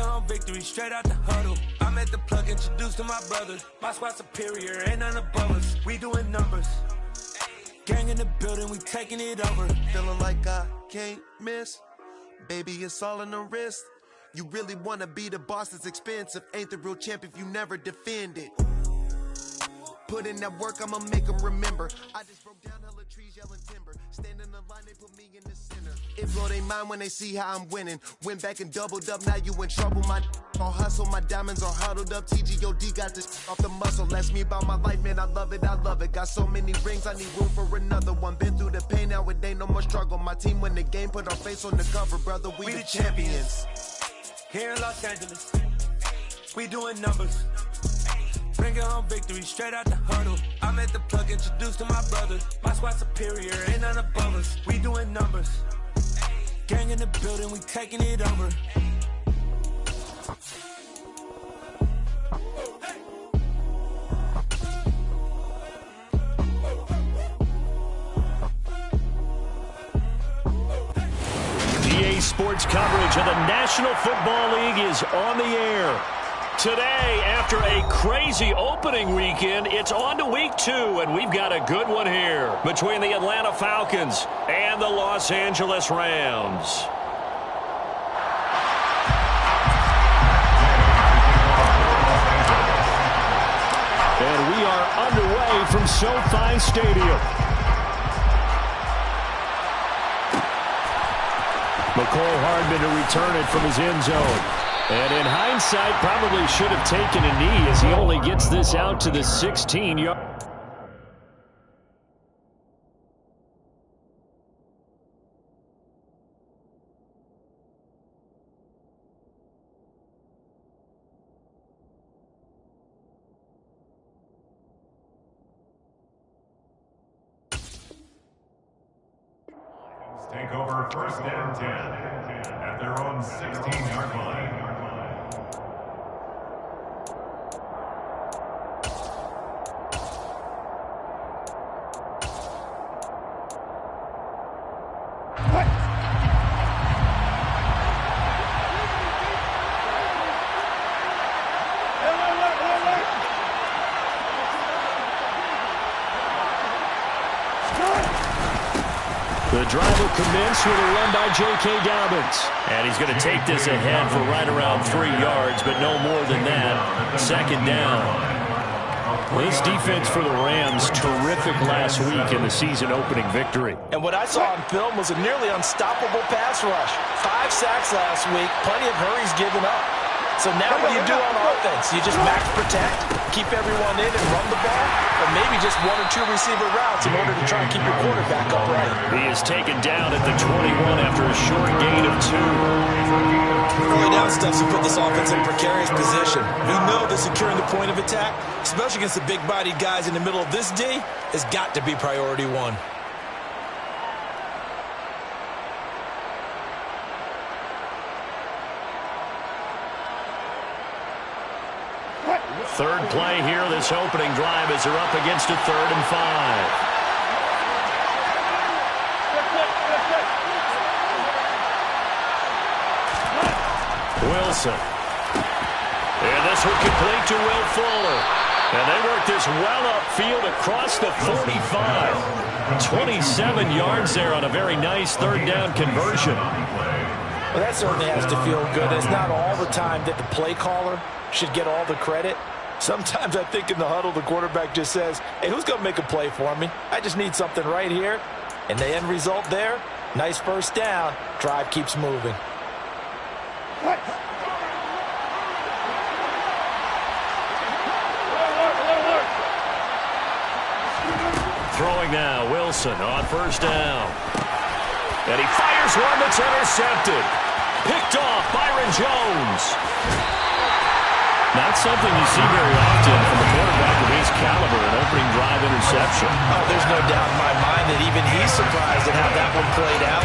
Bringing home victory straight out the huddle. I'm at the plug, introduced to my brothers. My squad superior, ain't none above us. We doing numbers. Gang in the building, we taking it over. Feeling like I can't miss. Baby, it's all in the wrist. You really wanna be the boss, it's expensive. Ain't the real champ if you never defend it. Put in that work, I'ma make them remember. I just broke down hella trees, yelling timber. Stand in the line, they put me in the center. It blow they mind when they see how I'm winning. Went back and doubled up, now you in trouble. My all hustle, my diamonds are huddled up. TGOD got this off the muscle. Ask me about my life, man, I love it, I love it. Got so many rings, I need room for another one. Been through the pain, now it ain't no more struggle. My team win the game, put our face on the cover, brother, we the champions. Here in Los Angeles, we doing numbers. Bringing home victory straight out the huddle. I'm at the plug, introduced to my brothers. My squad superior, ain't none above us. We doing numbers. Gang in the building, we taking it over. Sports coverage of the National Football League is on the air. Today, after a crazy opening weekend, it's on to week 2, and we've got a good one here between the Atlanta Falcons and the Los Angeles Rams. And we are underway from SoFi Stadium. McCole Hardman to return it from his end zone. And in hindsight, probably should have taken a knee as he only gets this out to the 16-yard. Take over first and 10 at their own 16-yard line. The drive will commence with a run by J.K. Dobbins. And he's going to take this ahead for right around 3 yards, but no more than that. Second down. This defense for the Rams, terrific last week in the season-opening victory. And what I saw on film was a nearly unstoppable pass rush. 5 sacks last week, plenty of hurries given up. So now what do you do on offense? You just max protect, keep everyone in and run the ball, or maybe just 1 or 2 receiver routes in order to try and keep your quarterback upright. He is taken down at the 21 after a short gain of 2. Early down stuffs will put this offense in a precarious position. We know that securing the point of attack, especially against the big-bodied guys in the middle of this D, has got to be priority 1. Third play here, this opening drive as they're up against a 3rd and 5. Wilson. And this one complete to Will Fuller. And they work this well upfield across the 45. 27 yards there on a very nice 3rd down conversion. Well, that certainly has to feel good. It's not all the time that the play caller should get all the credit. Sometimes I think in the huddle, the quarterback just says, hey, who's going to make a play for me? I just need something right here. And the end result there, nice first down. Drive keeps moving. Throwing now, Wilson on first down. And he fires one that's intercepted. Picked off, Byron Jones. Not something you see very often from a quarterback of his caliber, an opening drive interception. Oh, there's no doubt in my mind that even he's surprised at how that one played out.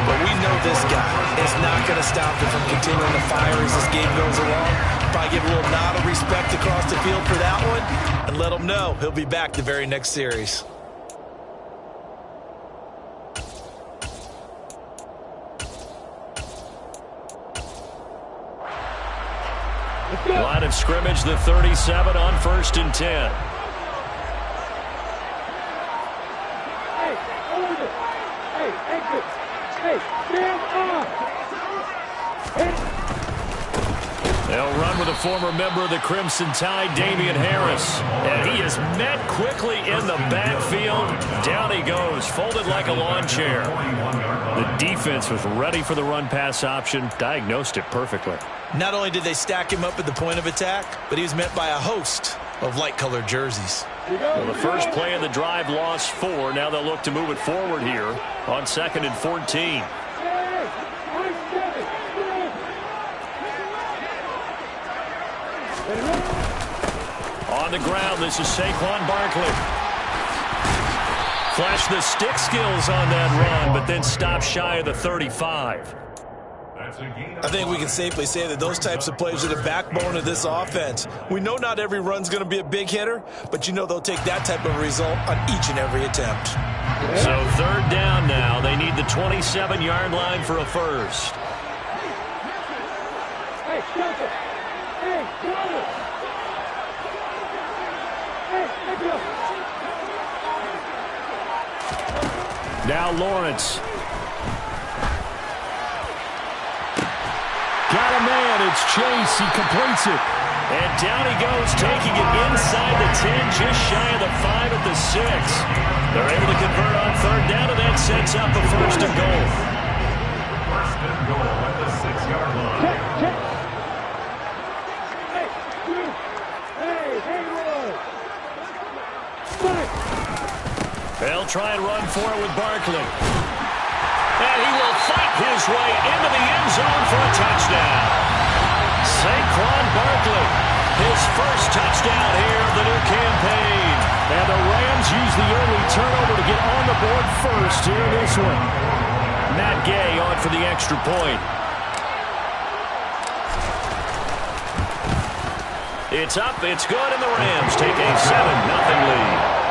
But we know this guy is not going to stop him from continuing to fire as this game goes along. Probably give a little nod of respect across the field for that one and let him know he'll be back the very next series. Line of scrimmage, the 37 on 1st and 10. They'll run with a former member of the Crimson Tide, Damian Harris. And he is met quickly in the backfield. Down he goes, folded like a lawn chair. The defense was ready for the run-pass option, diagnosed it perfectly. Not only did they stack him up at the point of attack, but he was met by a host of light-colored jerseys. Well, the first play of the drive lost 4. Now they'll look to move it forward here on 2nd and 14. On the ground, this is Saquon Barkley. Flash the stick skills on that run, but then stop shy of the 35. I think we can safely say that those types of plays are the backbone of this offense. We know not every run's going to be a big hitter, but you know they'll take that type of result on each and every attempt. So 3rd down now. They need the 27-yard line for a first. Now Lawrence. Got a man. It's Chase. He completes it. And down he goes, taking it inside the 10, just shy of the 5 at the 6. They're able to convert on 3rd down, and that sets up a 1st and goal. 1st and goal at the 6-yard line. They'll try and run for it with Barkley. And he will fight his way into the end zone for a touchdown. Saquon Barkley, his first touchdown here of the new campaign. And the Rams use the early turnover to get on the board first here in this one. Matt Gay on for the extra point. It's up, it's good, and the Rams take a 7-0 lead.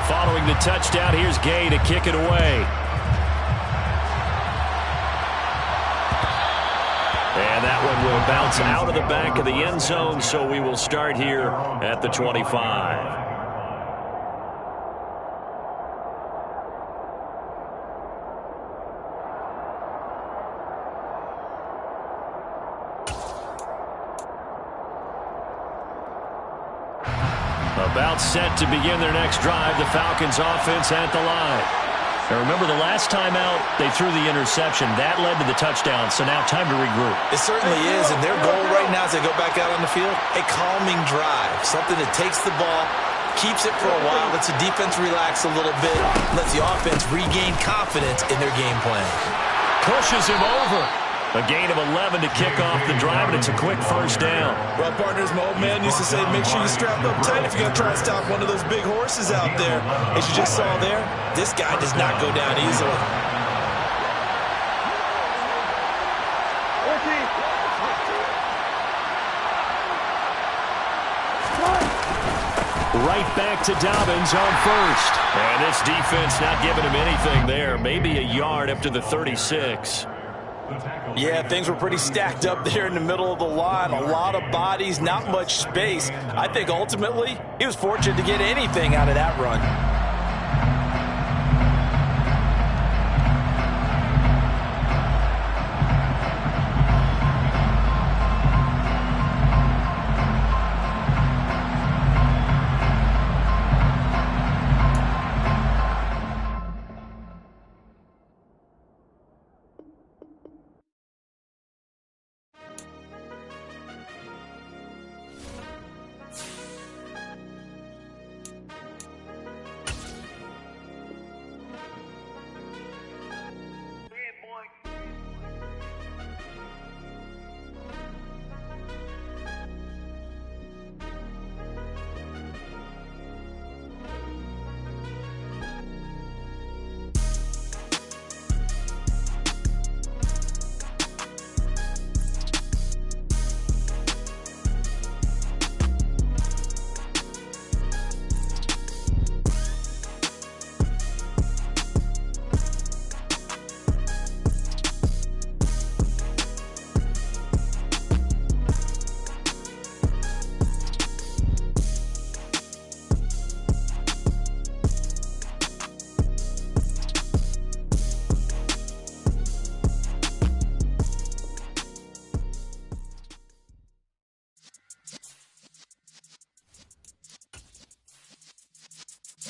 Following the touchdown, here's Gay to kick it away. And that one will bounce out of the back of the end zone, so we will start here at the 25. About set to begin their next drive, the Falcons offense at the line. Now remember, the last time out, they threw the interception. That led to the touchdown, so now time to regroup. It certainly is, and their goal right now as they go back out on the field, a calming drive, something that takes the ball, keeps it for a while, lets the defense relax a little bit, lets the offense regain confidence in their game plan. Pushes him over. A gain of 11 to kick off the drive, and it's a quick 1st down. Well, partners, my old man used to say, make sure you strap up tight if you're going to try to stop one of those big horses out there. As you just saw there, this guy does not go down easily. Right back to Dobbins on 1st. And this defense not giving him anything there. Maybe a yard up to the 36. Yeah, things were pretty stacked up there in the middle of the line. A lot of bodies, not much space. I think ultimately he was fortunate to get anything out of that run.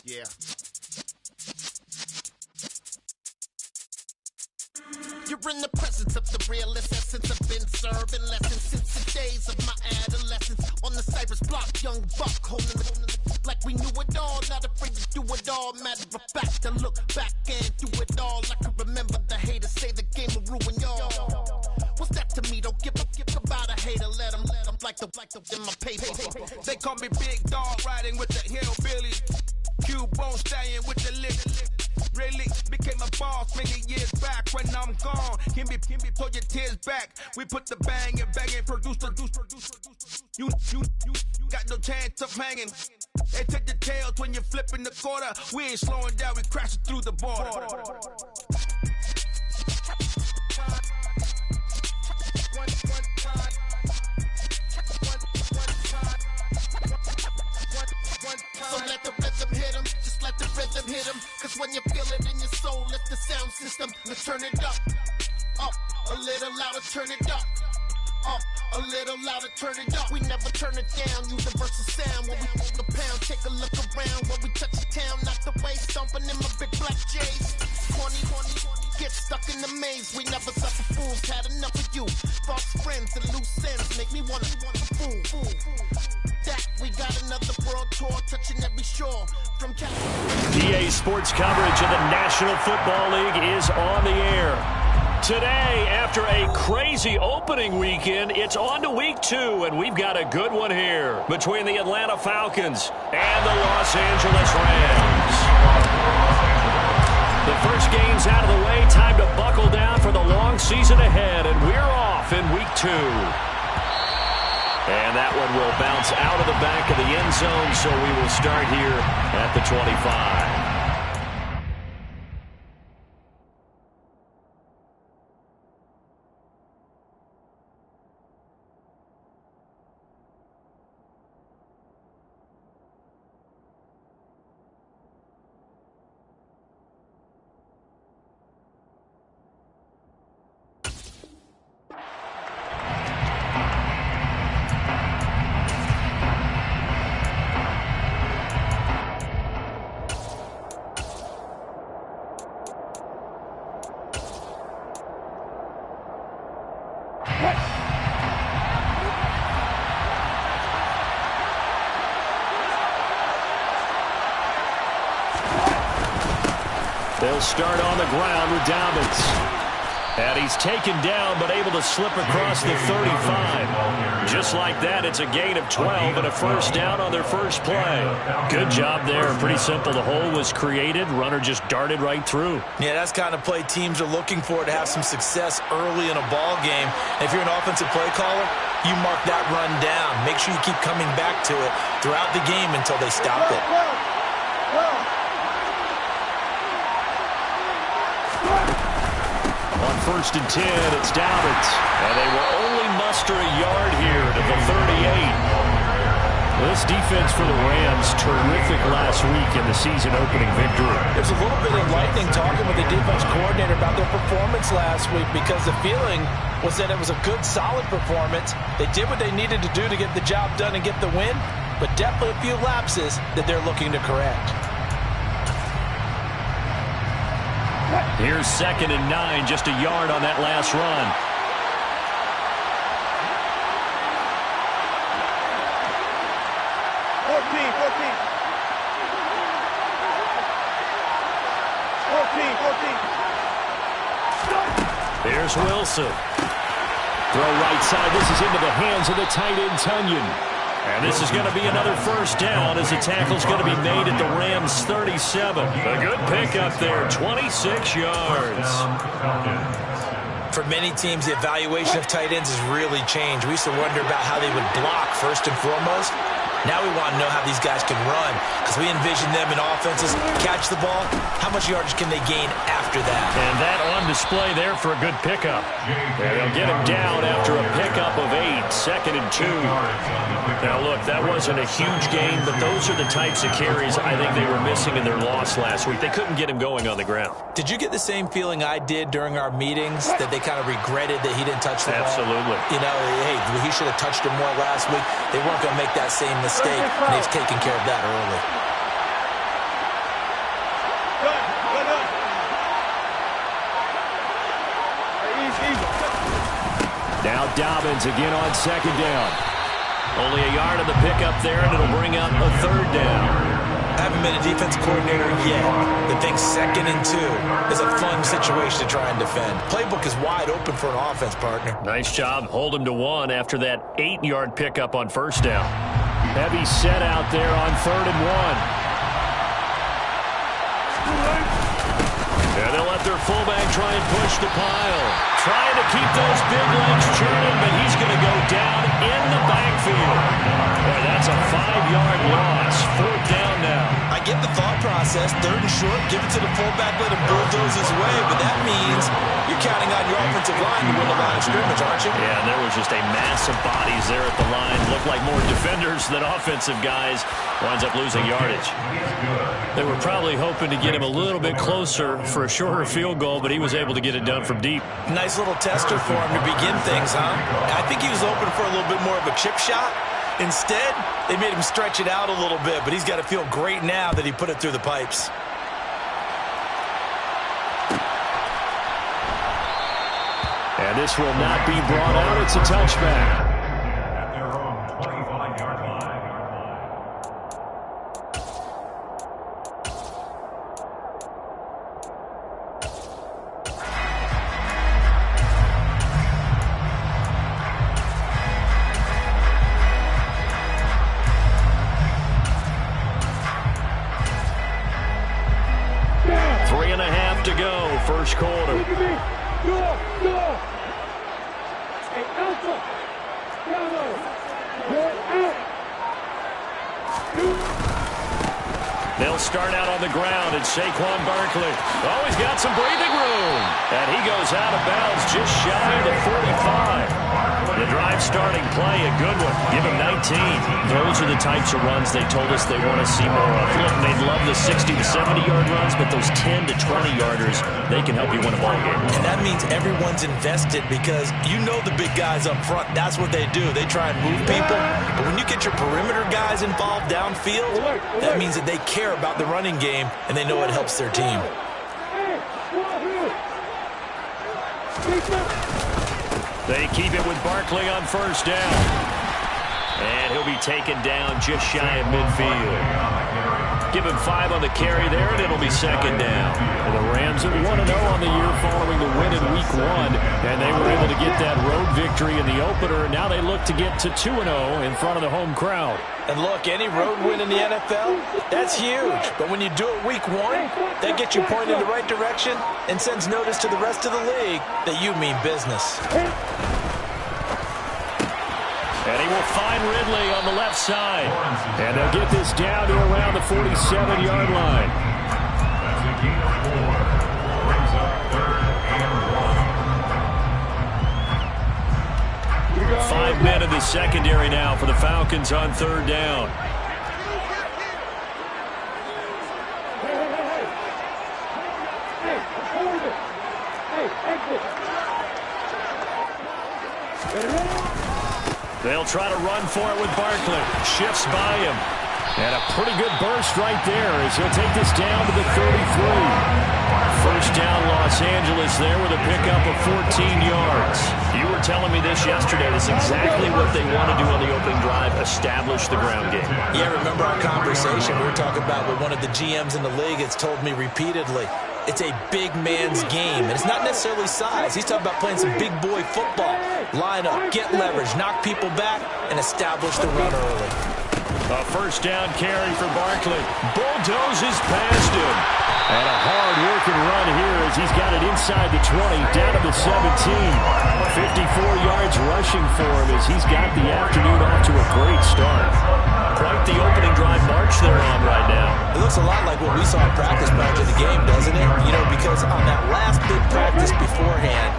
Yeah. You're in the presence of the realest essence. I've been serving lessons since the days of my adolescence. On the Cypress block, young buck holding the like we knew it all. Not afraid to do it all. Matter of fact, I look back and do it all. I can remember the haters say the game will ruin y'all. What's that to me? Don't give about a hater. Let them like the in my paper. They call me Big Dog, riding with the hillbillies. Q-Bone stallion with the lip. Really became a boss many years back. When I'm gone, can be pull your tears back. We put the bang and produce. You got no chance of hanging. They take the tails when you're flipping the quarter. We ain't slowing down, we crashing through the border. So let the rhythm hit him, just let the rhythm hit him. Cause when you feel it in your soul, lift the sound system. Now turn it up, a little louder, turn it up. A little louder, turn it up. We never turn it down, universal sound. When we hold the pound, take a look around. When we touch the town, not the way, stomping in my big black J's. Corny, get stuck in the maze. We never suffer fools, had enough of you. False friends and loose ends make me wanna fool. That we got another world tour, touching every shore. From PA Sports coverage of the National Football League is on the air. Today, after a crazy opening weekend, it's on to week 2, and we've got a good one here between the Atlanta Falcons and the Los Angeles Rams. The first game's out of the way, time to buckle down for the long season ahead, and we're off in week 2. And that one will bounce out of the back of the end zone, so we will start here at the 25. They'll start on the ground with Dobbins. And he's taken down, but able to slip across the 35. Just like that, it's a gain of 12 and a first down on their first play. Good job there. Pretty simple. The hole was created. Runner just darted right through. Yeah, that's the kind of play teams are looking for to have some success early in a ball game. If you're an offensive play caller, you mark that run down. Make sure you keep coming back to it throughout the game until they stop it. On 1st and 10, it's Dobbins. And they will only muster a yard here to the 38. This defense for the Rams, terrific last week in the season-opening victory. There's a little bit of lightning talking with the defense coordinator about their performance last week because the feeling was that it was a good, solid performance. They did what they needed to do to get the job done and get the win, but definitely a few lapses that they're looking to correct. Here's 2nd and 9, just a yard on that last run. There's Wilson. Throw right side. This is into the hands of the tight end, Tunyon. And this is going to be another first down as the tackle's going to be made at the Rams' 37. A good pickup there, 26 yards. For many teams, the evaluation of tight ends has really changed. We used to wonder about how they would block first and foremost. Now we want to know how these guys can run because we envision them in offenses catch the ball. How much yardage can they gain after that? And that on display there for a good pickup. They'll get him down after a pickup of 8, 2nd and 2. Now, look, that wasn't a huge gain, but those are the types of carries I think they were missing in their loss last week. They couldn't get him going on the ground. Did you get the same feeling I did during our meetings, that they kind of regretted that he didn't touch the ball? Absolutely. You know, hey, he should have touched him more last week. They weren't going to make that same mistake, and they've taken care of that early. Dobbins again on second down. Only a yard of the pickup there, and it'll bring up a third down. I haven't been a defense coordinator yet that thinks 2nd and 2 is a fun situation to try and defend. Playbook is wide open for an offense, partner. Nice job. Hold him to 1 after that 8-yard pickup on first down. Heavy set out there on 3rd and 1. And they'll let their fullback try and push the pile. Trying to keep those big legs churning, but he's going to go down in the backfield. Boy, that's a 5-yard loss. 4th down now. I get the thought process. 3rd and short, give it to the fullback, let him bulldoze his way. But that means you're counting on your offensive line to win the line of scrimmage, aren't you? Yeah, and there was just a mass of bodies there at the line. Looked like more defenders than offensive guys. Winds up losing yardage. They were probably hoping to get him a little bit closer for a shorter field goal, but he was able to get it done from deep. Nice little tester for him to begin things, huh? I think he was open for a little bit more of a chip shot. Instead, they made him stretch it out a little bit, but he's got to feel great now that he put it through the pipes. And this will not be brought out. It's a touchback. At their own 25-yard line. 3.5 to go, first quarter. They'll start out on the ground, and Saquon Barkley. Oh, he's got some breathing room. And he goes out of bounds just shy of the 45. The drive starting play, a good one. Give him 19. Those are the types of runs they told us they want to see more of. Look, they'd love the 60 to 70-yard runs, but those 10 to 20-yarders, they can help you win a ball game. And that means everyone's invested because you know the big guys up front, that's what they do. They try and move people. But when you get your perimeter guys involved downfield, that means that they care about the running game, and they know it helps their team. They keep it with Barkley on first down. And he'll be taken down just shy of midfield. Give him 5 on the carry there, and it'll be second down. And the Rams are 1-0 on the year following the win in Week 1. And they were able to get that road victory in the opener. And now they look to get to 2-0 in front of the home crowd. And look, any road win in the NFL, that's huge. But when you do it Week 1, that gets you pointed in the right direction and sends notice to the rest of the league that you mean business. And he will find Ridley on the left side. And they'll get this down to around the 47-yard line. That's a gain of 4. Brings up 3rd and 1. 5 men in the secondary now for the Falcons on third down. They'll try to run for it with Barkley. Shifts by him. And a pretty good burst right there as he'll take this down to the 33. First down Los Angeles there with a pickup of 14 yards. You were telling me this yesterday. That's exactly what they want to do on the opening drive, establish the ground game. Yeah, remember our conversation we were talking about with one of the GMs in the league. It's told me repeatedly. It's a big man's game, and it's not necessarily size. He's talking about playing some big boy football. Line up, get leverage, knock people back, and establish the run early. A first down carry for Barkley. Bulldozes past him. And a hard-working run here as he's got it inside the 20, down to the 17. 54 yards rushing for him as he's got the afternoon off to a great start. Quite the opening drive march they're on right now. It looks a lot like what we saw in practice prior to the game, doesn't it? You know, because on that last big practice beforehand,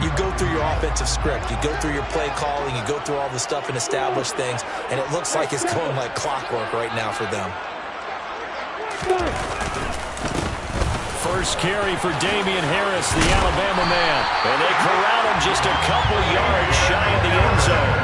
you go through your offensive script, you go through your play calling, you go through all the stuff and establish things, and it looks like it's going like clockwork right now for them. First carry for Damian Harris, the Alabama man. And they corral him just a couple yards shy of the end zone.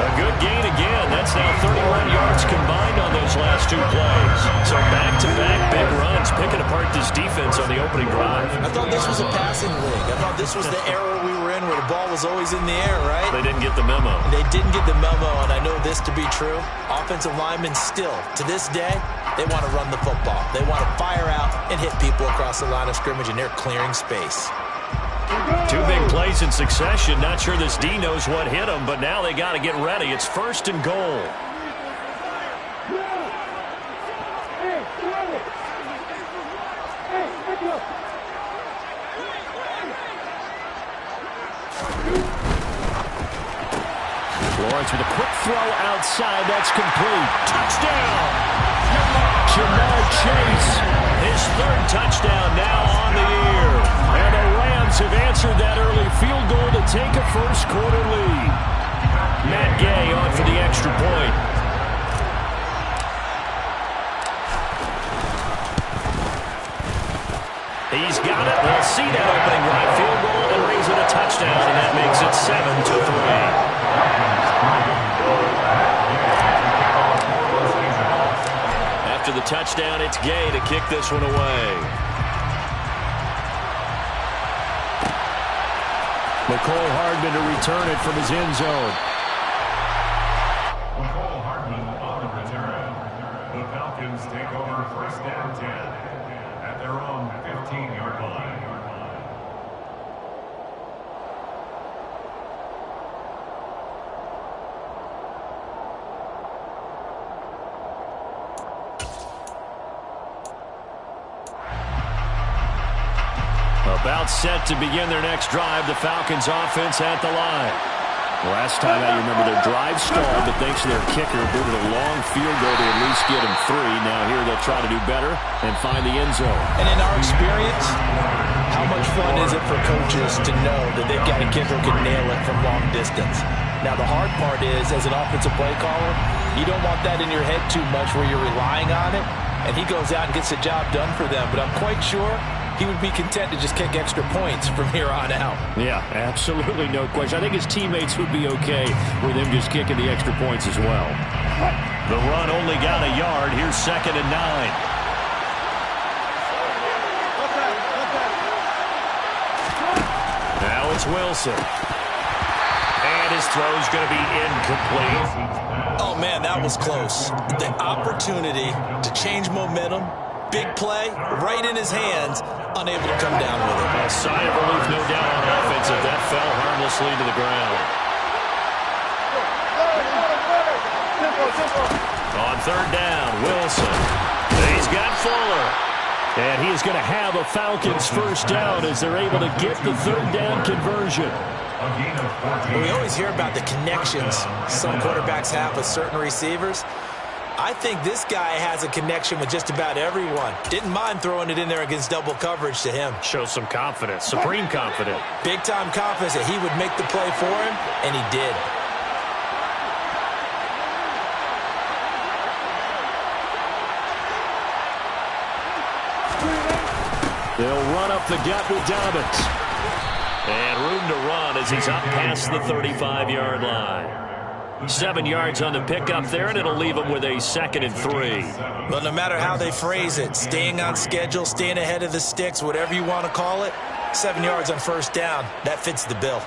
A good gain again. That's now 31 yards combined on those last 2 plays. So back-to-back big runs, picking apart with this defense on the opening drive? I thought this was a passing league. I thought this was the era we were in where the ball was always in the air, right? They didn't get the memo. They didn't get the memo, and I know this to be true. Offensive linemen still, to this day, they want to run the football. They want to fire out and hit people across the line of scrimmage, and they're clearing space. 2 big plays in succession. Not sure this D knows what hit him, but now they got to get ready. It's 1st and goal. Lawrence with a quick throw outside. That's complete. Touchdown! Jamar Chase. His 3rd touchdown now on the year. And the Rams have answered that early field goal to take a first-quarter lead. Matt Gay on for the extra point. He's got it. We'll see that opening right field goal and raise it a touchdown, and that makes it 7-3. After the touchdown, it's Gay to kick this one away. McCole Hardman to return it from his end zone. McCole Hardman on the return. The Falcons take over 1st and 10 at their own 15-yard line. About set to begin their next drive, the Falcons offense at the line. Last time out, you remember their drive stalled, but thanks to their kicker, booted a long field goal to at least get him 3. Now here they'll try to do better and find the end zone. And in our experience, how much fun is it for coaches to know that they've got a kicker who can nail it from long distance? Now the hard part is, as an offensive play caller, you don't want that in your head too much where you're relying on it, and he goes out and gets the job done for them. But I'm quite sure he would be content to just kick extra points from here on out. Yeah, absolutely no question. I think his teammates would be okay with him just kicking the extra points as well. The run only got a yard. Here's 2nd and 9. Now it's Wilson. And his throw's going to be incomplete. Oh, man, that was close. The opportunity to change momentum, big play, right in his hands, unable to come down with it. A sigh of relief, no doubt, on offense if that fell harmlessly to the ground. On 3rd down, Wilson. He's got Fuller. And he is going to have a Falcons 1st down as they're able to get the 3rd down conversion. We always hear about the connections some quarterbacks have with certain receivers. I think this guy has a connection with just about everyone. Didn't mind throwing it in there against double coverage to him. Shows some confidence, supreme confidence. Big-time confidence that he would make the play for him, and he did. They'll run up the gut with Dobbins. And room to run as he's up past the 35-yard line. 7 yards on the pickup there, and it'll leave him with a 2nd and 3. Well, no matter how they phrase it, staying on schedule, staying ahead of the sticks, whatever you want to call it, 7 yards on 1st down, that fits the bill.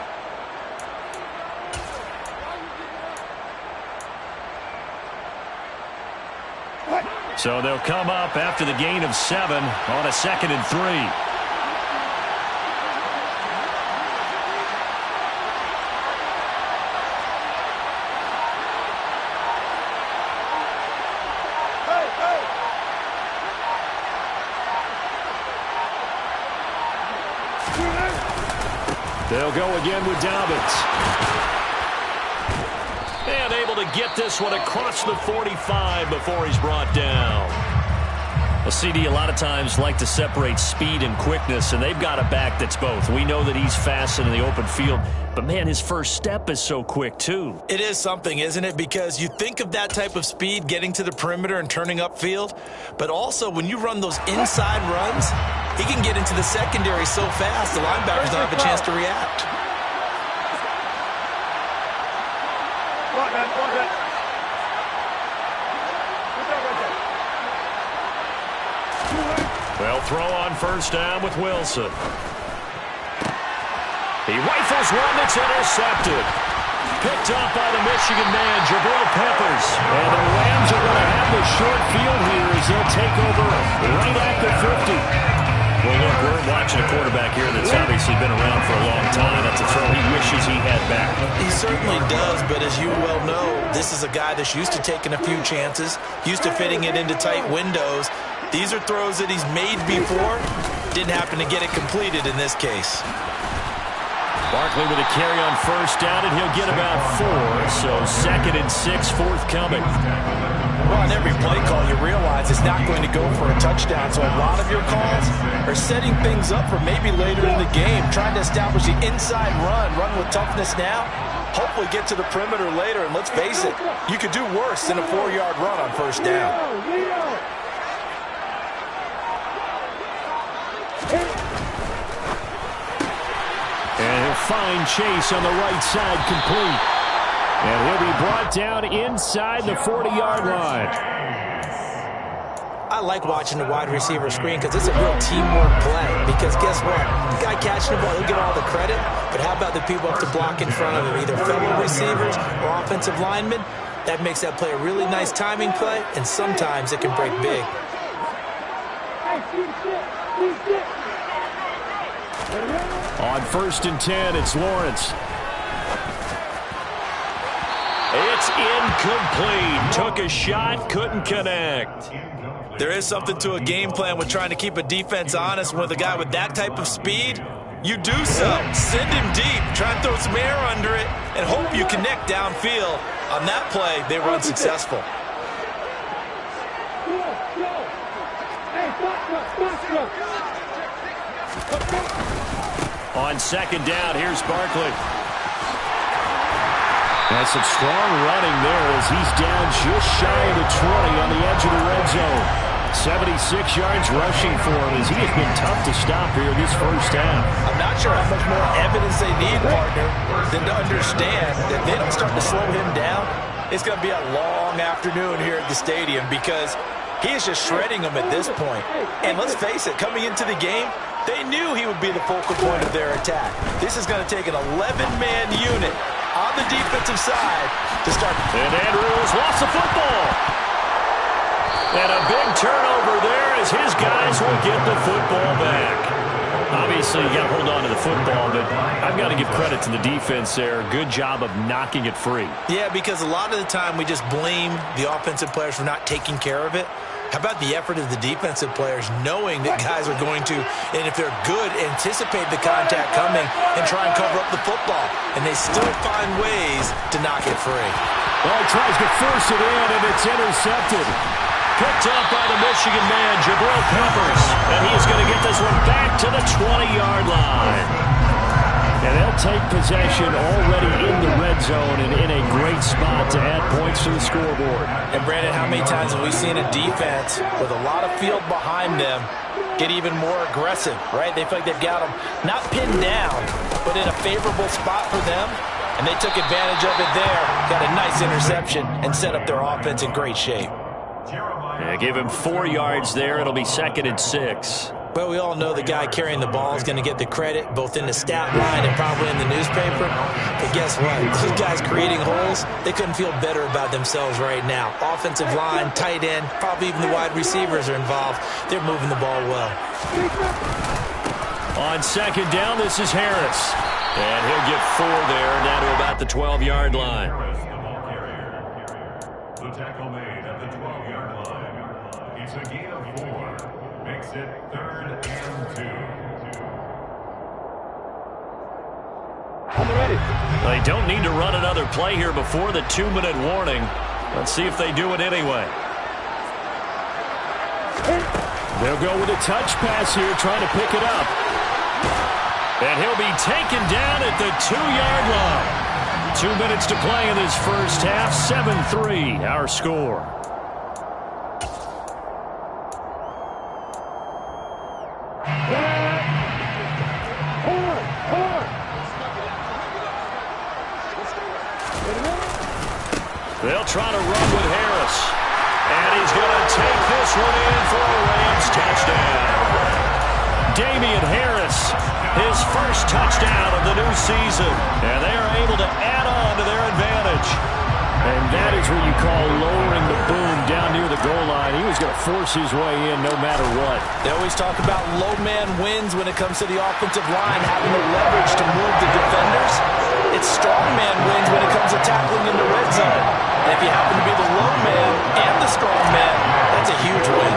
So they'll come up after the gain of 7 on a 2nd and 3. They'll go again with Dobbins. And able to get this one across the 45 before he's brought down. Well, CD, a lot of times like to separate speed and quickness, and they've got a back that's both. We know that he's fast in the open field, but, man, his first step is so quick, too. It is something, isn't it? Because you think of that type of speed, getting to the perimeter and turning upfield, but also when you run those inside runs, he can get into the secondary so fast, the linebackers don't have a chance to react. Well, They'll throw on first down with Wilson. He rifles one that's intercepted. Picked up by the Michigan man, Jabril Peppers. And the Rams are going to have the short field here as they'll take over right at the 50. Well, look, we're watching a quarterback here that's obviously been around for a long time. That's a throw he wishes he had back. He certainly does, but as you well know, this is a guy that's used to taking a few chances, used to fitting it into tight windows. These are throws that he's made before. Didn't happen to get it completed in this case. Barkley with a carry on first down, and he'll get about 4. So 2nd and 6 forthcoming. Well, on every play call, you realize it's not going to go for a touchdown. So a lot of your calls are setting things up for maybe later in the game, trying to establish the inside run with toughness now, hopefully get to the perimeter later. And let's face it, you could do worse than a 4-yard run on first down. And he'll find Chase on the right side, complete. And he'll be brought down inside the 40-yard line. I like watching the wide receiver screen because it's a real teamwork play. Because guess what? The guy catching the ball, he'll get all the credit. But how about the people up to block in front of him, either fellow receivers or offensive linemen? That makes that play a really nice timing play, and sometimes it can break big. On 1st and 10, it's Lawrence. It's incomplete. Took a shot, couldn't connect. There is something to a game plan with trying to keep a defense honest with a guy with that type of speed. You do so. Send him deep. Try and throw some air under it and hope you connect downfield. On that play, they were unsuccessful. On 2nd down, here's Barkley. That's some strong running there as he's down just shy of the 20 on the edge of the red zone. 76 yards rushing for him as he has been tough to stop here this first half. I'm not sure how much more evidence they need, partner, than to understand that they don't start to slow him down. It's going to be a long afternoon here at the stadium because he is just shredding them at this point. And let's face it, coming into the game, they knew he would be the focal point of their attack. This is going to take an 11-man unit on the defensive side to start. And Andrews lost the football. And a big turnover there as his guys will get the football back. Obviously, you got to hold on to the football, but I've got to give credit to the defense there. Good job of knocking it free. Yeah, because a lot of the time we just blame the offensive players for not taking care of it. How about the effort of the defensive players knowing that guys are going to, and if they're good, anticipate the contact coming and try and cover up the football. And they still find ways to knock it free. Well, he tries to force it in, and it's intercepted. Picked up by the Michigan man, Jabril Peppers. And he is going to get this one back to the 20-yard line. And they'll take possession already in the red zone and in a great spot to add points to the scoreboard. And, Brandon, how many times have we seen a defense with a lot of field behind them get even more aggressive, right? They feel like they've got them not pinned down, but in a favorable spot for them. And they took advantage of it there, got a nice interception, and set up their offense in great shape. Yeah, give him 4 yards there. It'll be 2nd and 6. Well, we all know the guy carrying the ball is going to get the credit, both in the stat line and probably in the newspaper. But guess what? Those guys creating holes, they couldn't feel better about themselves right now. Offensive line, tight end, probably even the wide receivers are involved. They're moving the ball well. On 2nd down, this is Harris. And he'll get 4 there, down to about the 12-yard line. The tackle made at the 12-yard line. It's a gain of 4. Makes it 3rd and 2. They don't need to run another play here before the 2-minute warning. Let's see if they do it anyway. They'll go with a touch pass here, trying to pick it up. And he'll be taken down at the 2-yard line. 2 minutes to play in this first half. 7-3, our score. They'll try to run with Harris. And he's going to take this one in for a Rams touchdown. Damian Harris, his first touchdown of the new season. And they are able to add on to their advantage. And that is what you call lowering the boom down near the goal line. He was going to force his way in no matter what. They always talk about low man wins when it comes to the offensive line, having the leverage to move the defenders. It's strong man wins when it comes to tackling in the red zone. And if you happen to be the low man and the strong man, that's a huge win.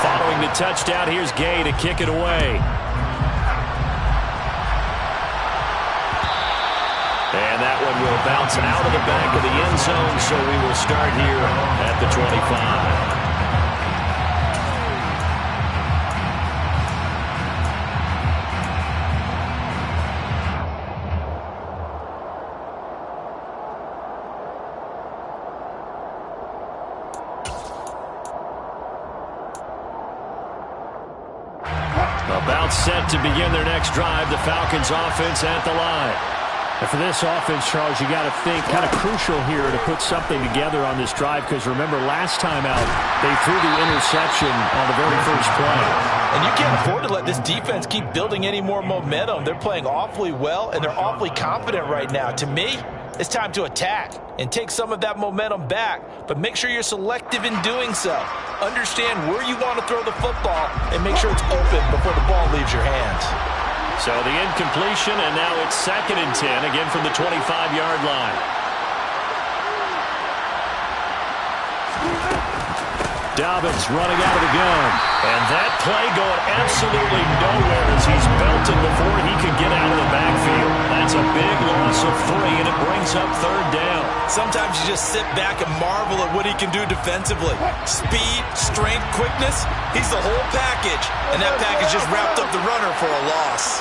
Following the touchdown, here's Gay to kick it away. And that one will bounce out of the back of the end zone, so we will start here at the 25. About set to begin their next drive, the Falcons offense at the line. And for this offense, Charles, you got to think kind of crucial here to put something together on this drive, because remember last time out they threw the interception on the very first play. And you can't afford to let this defense keep building any more momentum. They're playing awfully well, and they're awfully confident right now. To me, it's time to attack and take some of that momentum back, but make sure you're selective in doing so. Understand where you want to throw the football and make sure it's open before the ball leaves your hands. So the incompletion, and now it's 2nd and 10, again from the 25-yard line. Dobbins running out of the gun. And that play going absolutely nowhere as he's belted before he can get out of the backfield. That's a big loss of 3, and it brings up 3rd down. Sometimes you just sit back and marvel at what he can do defensively. Speed, strength, quickness, he's the whole package. And that package just wrapped up the runner for a loss.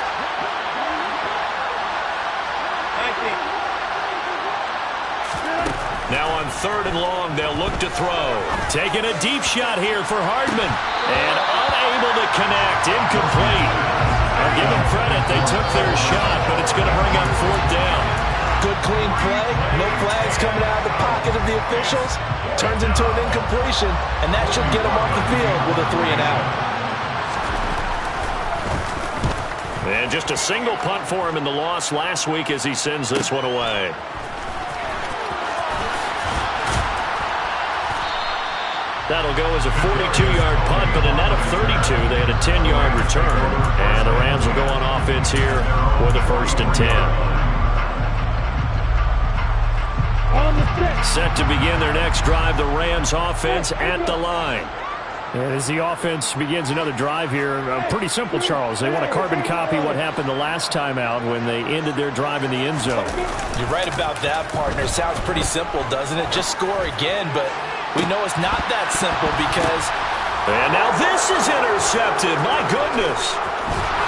Now on 3rd and long, they'll look to throw. Taking a deep shot here for Hardman. And unable to connect. Incomplete. I'll give them credit. They took their shot, but it's going to bring up 4th down. Good, clean play. No flags coming out of the pocket of the officials. Turns into an incompletion, and that should get them off the field with a 3 and out. And just a single punt for him in the loss last week as he sends this one away. That'll go as a 42-yard punt, but a net of 32. They had a 10-yard return. And the Rams will go on offense here with a 1st and 10. Set to begin their next drive, the Rams offense at the line. And as the offense begins another drive here, pretty simple, Charles. They want to carbon copy what happened the last time out when they ended their drive in the end zone. You're right about that, partner. Sounds pretty simple, doesn't it? Just score again, but we know it's not that simple because... And now this is intercepted. My goodness.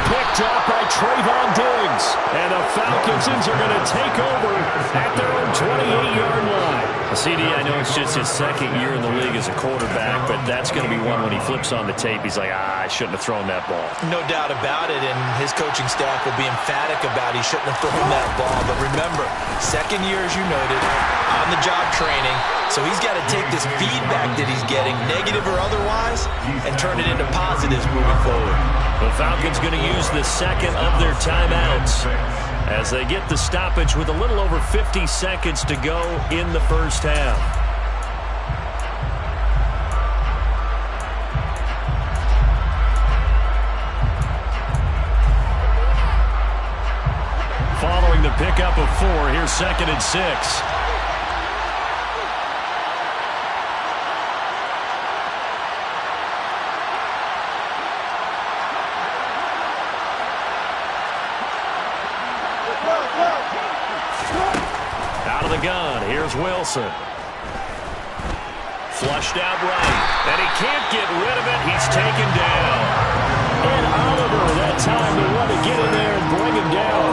Picked up by Trayvon Diggs. And the Falcons are going to take over at their own 28-yard line. CD, I know it's just his 2nd year in the league as a quarterback, but that's going to be one when he flips on the tape. He's like, I shouldn't have thrown that ball. No doubt about it, and his coaching staff will be emphatic about he shouldn't have thrown that ball. But remember, 2nd year, as you noted, on-the-job training, so he's got to take this feedback that he's getting, negative or otherwise, and turn it into positives moving forward. The Falcons going to use the 2nd of their timeouts as they get the stoppage with a little over 50 seconds to go in the first half. Following the pickup of 4, here's 2nd and 6. Out of the gun, here's Wilson. Flushed out right, and he can't get rid of it. He's taken down. And Oliver, that time they want to get in there and bring him down.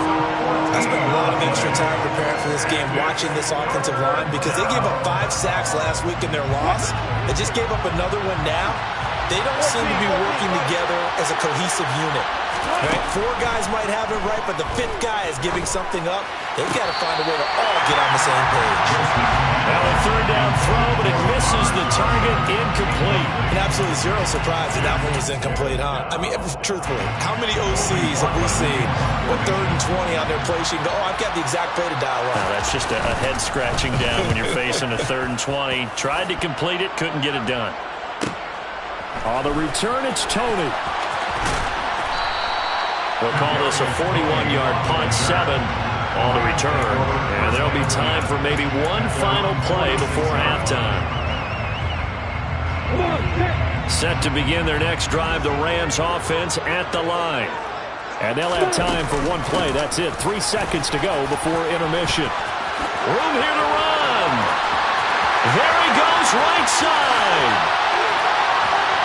I spent a lot of extra time preparing for this game, watching this offensive line, because they gave up 5 sacks last week in their loss. They just gave up another one now. They don't seem to be working together as a cohesive unit. Right? 4 guys might have it right, but the 5th guy is giving something up. They've got to find a way to all get on the same page. Now a third down throw, but it misses the target, incomplete. And absolutely zero surprise that that one was incomplete, huh? I mean, truthfully, how many OCs have we seen with 3rd and 20 on their play sheet go, oh, I've got the exact play to dial up? Now, that's just a head scratching down when you're facing a 3rd and 20. Tried to complete it, couldn't get it done. On the return, it's Tony. We'll call this a 41-yard punt, 7 on the return. And there'll be time for maybe one final play before halftime. Set to begin their next drive, the Rams offense at the line. And they'll have time for one play. That's it. 3 seconds to go before intermission. Room here to run. There he goes, right side.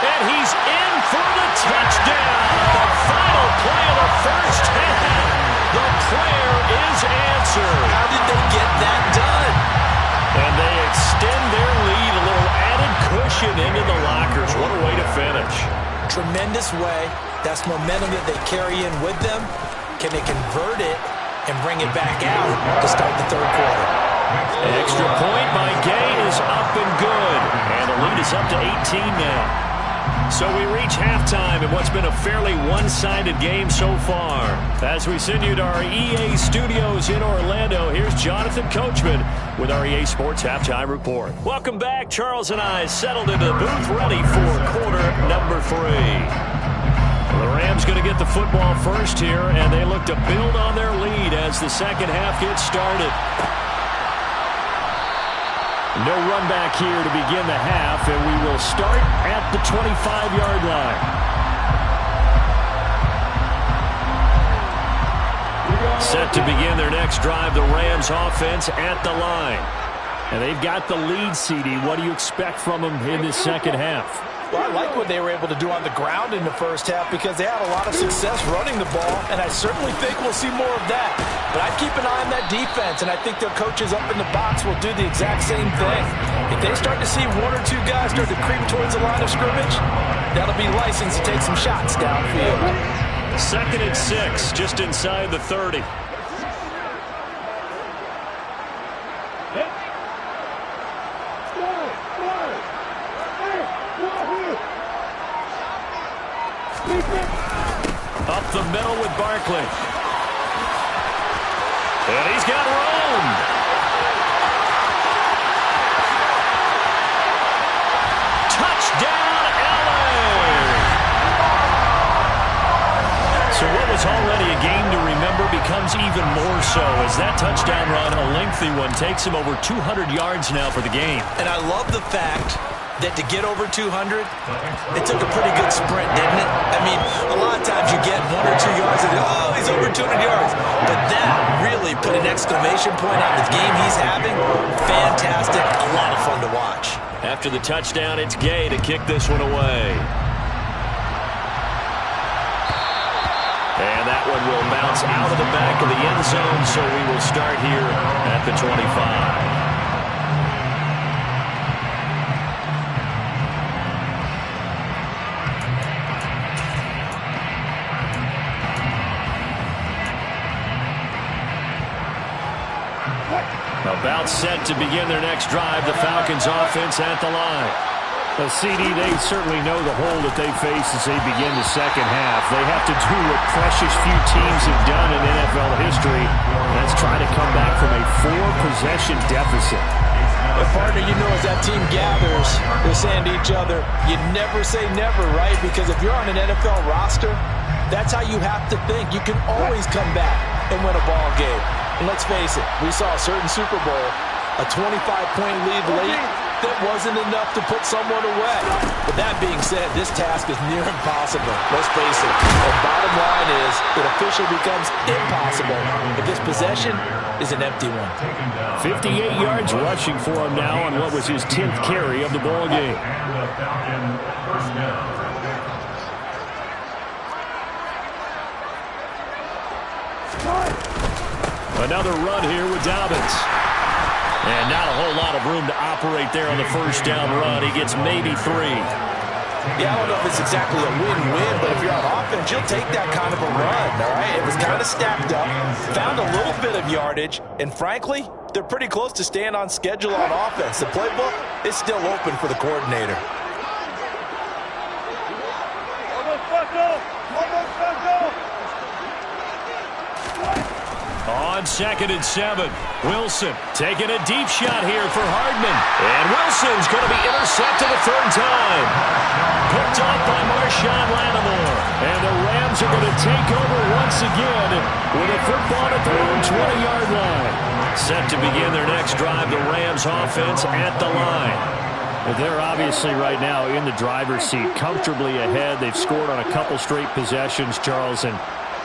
And he's in for the touchdown. The final play of the first half. The prayer is answered. How did they get that done? And they extend their lead, a little added cushion into the lockers. What a way to finish. Tremendous way. That's momentum that they carry in with them. Can they convert it and bring it back out to start the 3rd quarter? Extra point by Gay is up and good. And the lead is up to 18 now. So we reach halftime in what's been a fairly one-sided game so far. As we send you to our EA studios in Orlando, here's Jonathan Coachman with our EA Sports Halftime Report. Welcome back. Charles and I settled into the booth ready for quarter number 3. The Rams going to get the football first here, and they look to build on their lead as the second half gets started. No run back here to begin the half, and we will start at the 25-yard line. Set to begin their next drive, the Rams offense at the line. And they've got the lead, CD. What do you expect from them in this second half? Well, I like what they were able to do on the ground in the first half because they had a lot of success running the ball, and I certainly think we'll see more of that. But I'd keep an eye on that defense, and I think their coaches up in the box will do the exact same thing. If they start to see 1 or 2 guys start to creep towards the line of scrimmage, that'll be license to take some shots downfield. 2nd and 6, just inside the 30. Up the middle with Barkley. And he's got room. Touchdown, LA! So what was already a game to remember becomes even more so as that touchdown run, a lengthy one, takes him over 200 yards now for the game. And I love the fact that to get over 200, it took a pretty good sprint, didn't it? I mean, a lot of times you get 1 or 2 yards and, oh, he's over 200 yards. But that really put an exclamation point on the game he's having. Fantastic. A lot of fun to watch. After the touchdown, it's Gay to kick this one away. And that one will bounce out of the back of the end zone, so we will start here at the 25. About set to begin their next drive, the Falcons offense at the line. The CD, they certainly know the hole that they face as they begin the second half. They have to do what precious few teams have done in NFL history. That's try to come back from a 4-possession deficit. And partner, you know, as that team gathers, they're saying to each other, you never say never, right? Because if you're on an NFL roster, that's how you have to think. You can always come back and win a ball game. And let's face it, we saw a certain Super Bowl, a 25-point lead late, that wasn't enough to put someone away. But that being said, this task is near impossible. Let's face it. The bottom line is it officially becomes impossible if this possession is an empty one. 58 yards rushing for him now on what was his 10th carry of the ball game. And the Falcon first down. Another run here with Dobbins. And not a whole lot of room to operate there on the first down run. He gets maybe 3. Yeah, I don't know if it's exactly a win-win, but if you're on offense, you'll take that kind of a run, all right? It was kind of stacked up, found a little bit of yardage, and frankly, they're pretty close to staying on schedule on offense. The playbook is still open for the coordinator. On 2nd and 7, Wilson taking a deep shot here for Hardman. And Wilson's going to be intercepted a third time. Picked off by Marshawn Lattimore. And the Rams are going to take over once again with a football at their own 20-yard line. Set to begin their next drive, the Rams offense at the line. Well, they're obviously right now in the driver's seat, comfortably ahead. They've scored on a couple straight possessions, Charles, and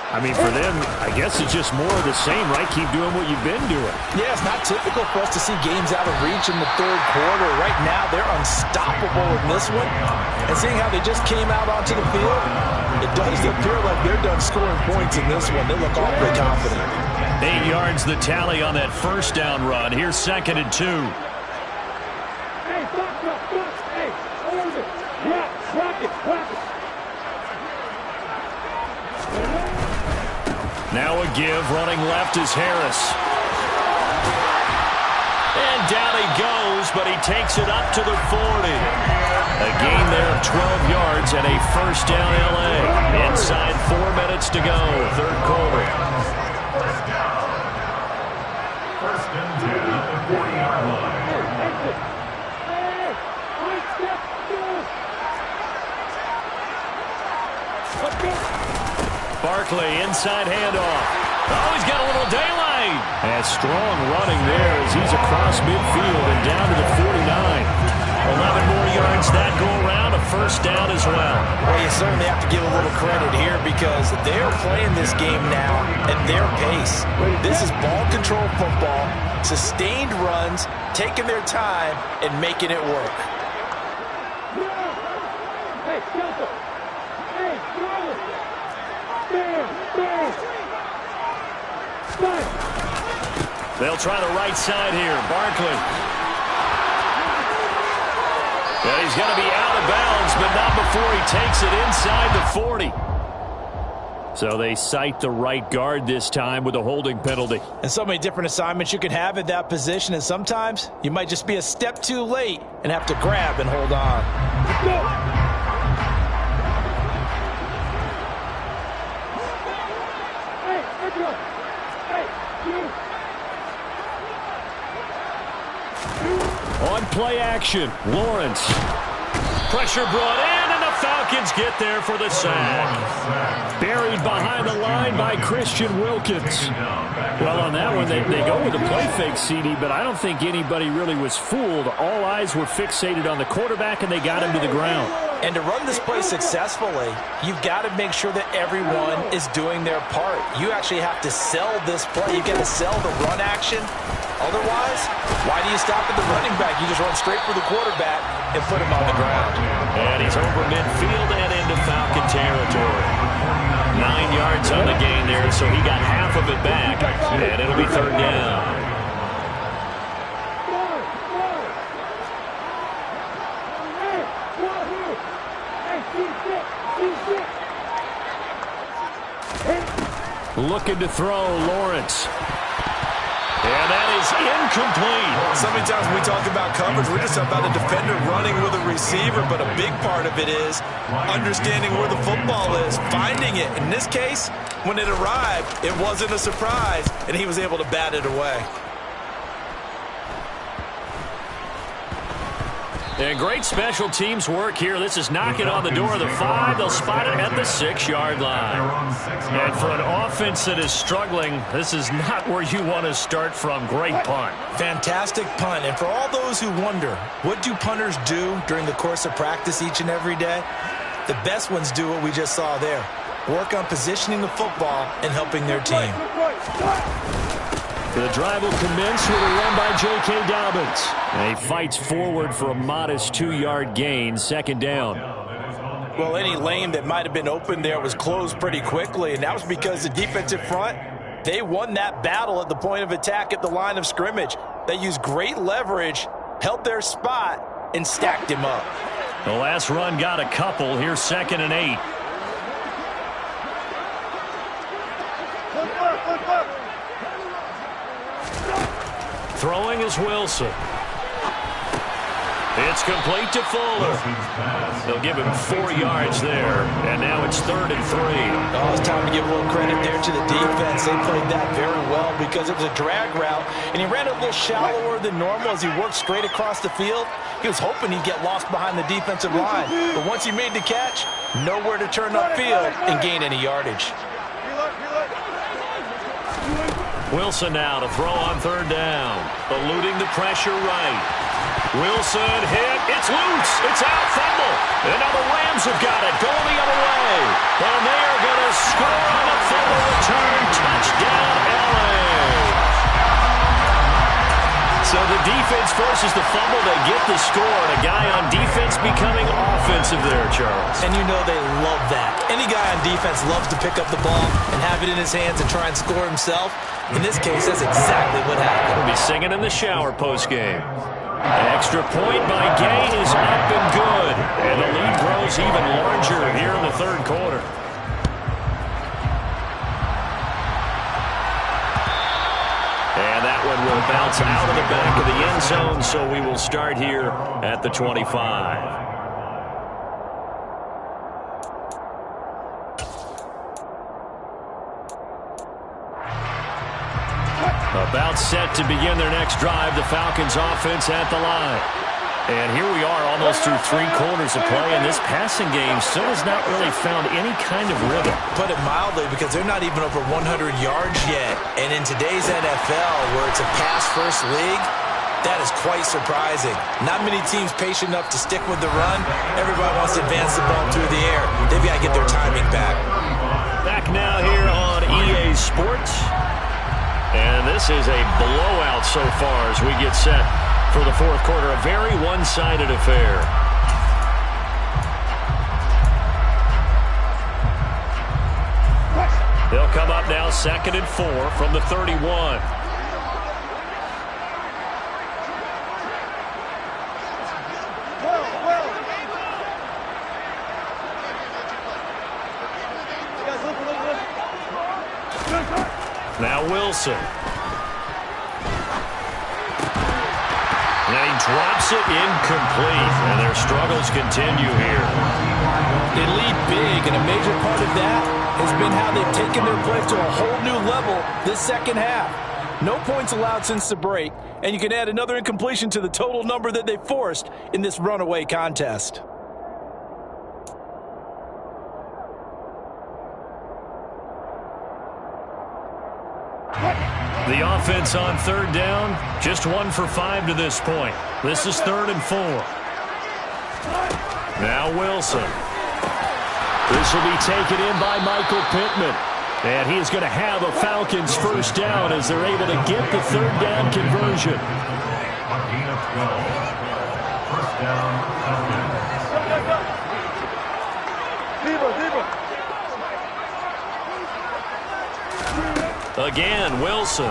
I mean, for them, I guess it's just more of the same, right? Keep doing what you've been doing. Yeah, it's not typical for us to see games out of reach in the third quarter. Right now, they're unstoppable in this one. And seeing how they just came out onto the field, it does appear like they're done scoring points in this one. They look awfully confident. 8 yards the tally on that first down run. Here's 2nd and 2. Now a give, running left is Harris. And down he goes, but he takes it up to the 40. A gain there of 12 yards and a first down LA. Inside 4 minutes to go, third quarter. First and 10 at the 40-yard line. Barkley, inside handoff. Oh, he's got a little daylight. And strong running there as he's across midfield and down to the 49. 11 more yards that go around, a first down as well. Well, you certainly have to give a little credit here because they're playing this game now at their pace. This is ball control football, sustained runs, taking their time, and making it work. They'll try the right side here. Barkley. Well, he's going to be out of bounds, but not before he takes it inside the 40. So they cite the right guard this time with a holding penalty. And so many different assignments you can have at that position, and sometimes you might just be a step too late and have to grab and hold on. Let's go. On play action, Lawrence. Pressure brought in, and the Falcons get there for the sack. Buried behind the line by Christian Wilkins. Well, on that one, they go with a play fake, CD, but I don't think anybody really was fooled. All eyes were fixated on the quarterback, and they got him to the ground. And to run this play successfully, you've got to make sure that everyone is doing their part. You actually have to sell this play. You've got to sell the run action. Otherwise, why do you stop at the running back? You just run straight for the quarterback and put him on the ground. And he's over midfield and into Falcon territory. 9 yards on the gain there, so he got half of it back, and it'll be third down. Looking to throw, Lawrence. And that is incomplete. So many times when we talk about coverage, we're just about a defender running with a receiver, but a big part of it is understanding where the football is, finding it. In this case, when it arrived, it wasn't a surprise, and he was able to bat it away. And great special teams work here. This is knocking on the door of the 5. They'll spot it at the 6-yard line. And for an offense that is struggling, this is not where you want to start from. Great punt. Fantastic punt. And for all those who wonder, what do punters do during the course of practice each and every day? The best ones do what we just saw there. Work on positioning the football and helping their team. The drive will commence with a run by J.K. Dobbins. And he fights forward for a modest 2-yard gain, second down. Well, any lane that might have been open there was closed pretty quickly, and that was because the defensive front, they won that battle at the point of attack at the line of scrimmage. They used great leverage, held their spot, and stacked him up. The last run got a couple. Here's 2nd and 8. Throwing is Wilson. It's complete to Fuller. They'll give him 4 yards there. And now it's 3rd and 3. Oh, it's time to give a little credit there to the defense. They played that very well because it was a drag route, and he ran a little shallower than normal as he worked straight across the field. He was hoping he'd get lost behind the defensive line. But once he made the catch, nowhere to turn upfield and gain any yardage. Wilson now to throw on 3rd down. Eluding the pressure right. Wilson hit. It's loose. It's out. Fumble. And now the Rams have got it. Going the other way. And they are going to score on a fumble return. Touchdown, LA. So the defense forces the fumble. They get the score. And a guy on defense becoming offensive there, Charles. And you know they love that. Any guy on defense loves to pick up the ball and have it in his hands and try and score himself. In this case, that's exactly what happened. He'll be singing in the shower postgame. Extra point by Gay is up and good. And the lead grows even larger here in the 3rd quarter. And that one will bounce out of the back of the end zone, so we will start here at the 25. About set to begin their next drive, the Falcons offense at the line. And here we are almost through 3 quarters of play, and this passing game still has not really found any kind of rhythm. Put it mildly, because they're not even over 100 yards yet. And in today's NFL, where it's a pass-first league, that is quite surprising. Not many teams patient enough to stick with the run. Everybody wants to advance the ball through the air. They've got to get their timing back. Back now here on EA Sports. And this is a blowout so far as we get set for the 4th quarter. A very one-sided affair. They'll come up now 2nd and 4 from the 31. Now Wilson. And he drops it incomplete. And their struggles continue here. They lead big, and a major part of that has been how they've taken their play to a whole new level this 2nd half. No points allowed since the break, and you can add another incompletion to the total number that they forced in this runaway contest. The offense on 3rd down, just 1 for 5 to this point. This is 3rd and 4. Now Wilson. This will be taken in by Michael Pittman. And he is going to have a Falcons 1st down as they're able to get the 3rd down conversion. 1st down, Falcons. Again, Wilson.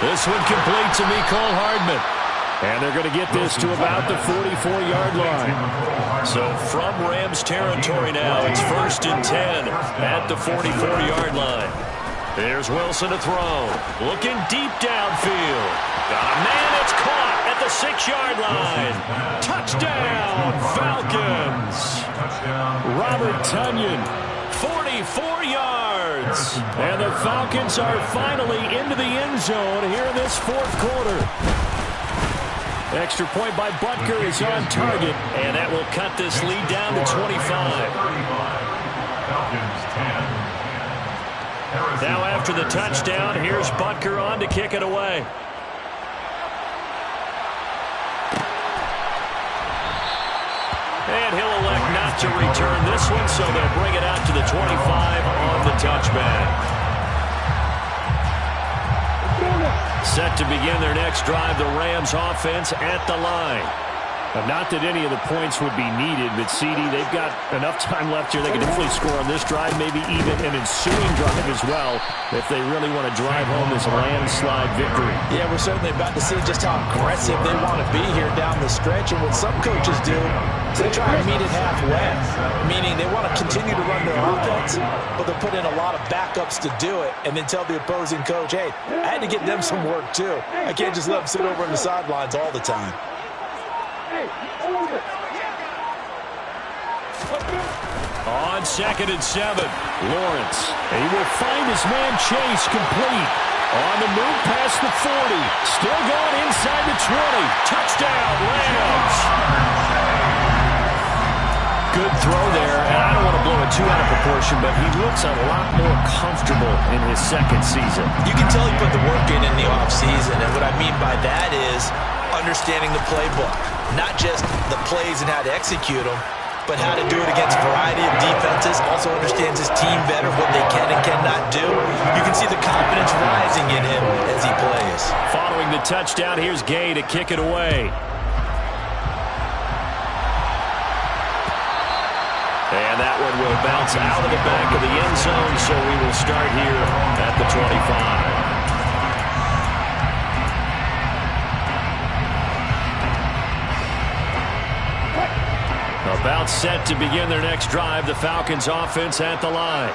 This one complete to Mecole Hardman. And they're going to get this to about the 44-yard line. So from Rams territory now, it's 1st and 10 at the 44-yard line. There's Wilson to throw. Looking deep downfield. Got a man, it's caught at the 6-yard line. Touchdown, Falcons. Robert Tonyan, 44 yards. And the Falcons are finally into the end zone here in this 4th quarter. Extra point by Butker is on target, and that will cut this lead down to 25. Now after the touchdown, here's Butker on to kick it away. And he'll elect not to return this one, so they'll bring it out to the 25 on the touchback. Set to begin their next drive, the Rams offense at the line. Not that any of the points would be needed, but CD, they've got enough time left here. They can definitely score on this drive, maybe even an ensuing drive as well, if they really want to drive home this landslide victory. Yeah, we're certainly about to see just how aggressive they want to be here down the stretch. And what some coaches do is they try to meet it halfway, meaning they want to continue to run their offense, but they'll put in a lot of backups to do it, and then tell the opposing coach, hey, I had to get them some work too. I can't just let them sit over on the sidelines all the time. On 2nd and 7, Lawrence. He will find his man Chase complete. On the move past the 40. Still going inside the 20. Touchdown, Rams. Good throw there, and I don't want to blow it too out of proportion, but he looks a lot more comfortable in his second season. You can tell he put the work in the offseason, and what I mean by that is understanding the playbook. Not just the plays and how to execute them, but how to do it against a variety of defenses. Also understands his team better, what they can and cannot do. You can see the confidence rising in him as he plays. Following the touchdown, here's Gay to kick it away. And that one will bounce out of the back of the end zone, so we will start here at the 25. About set to begin their next drive, the Falcons offense at the line.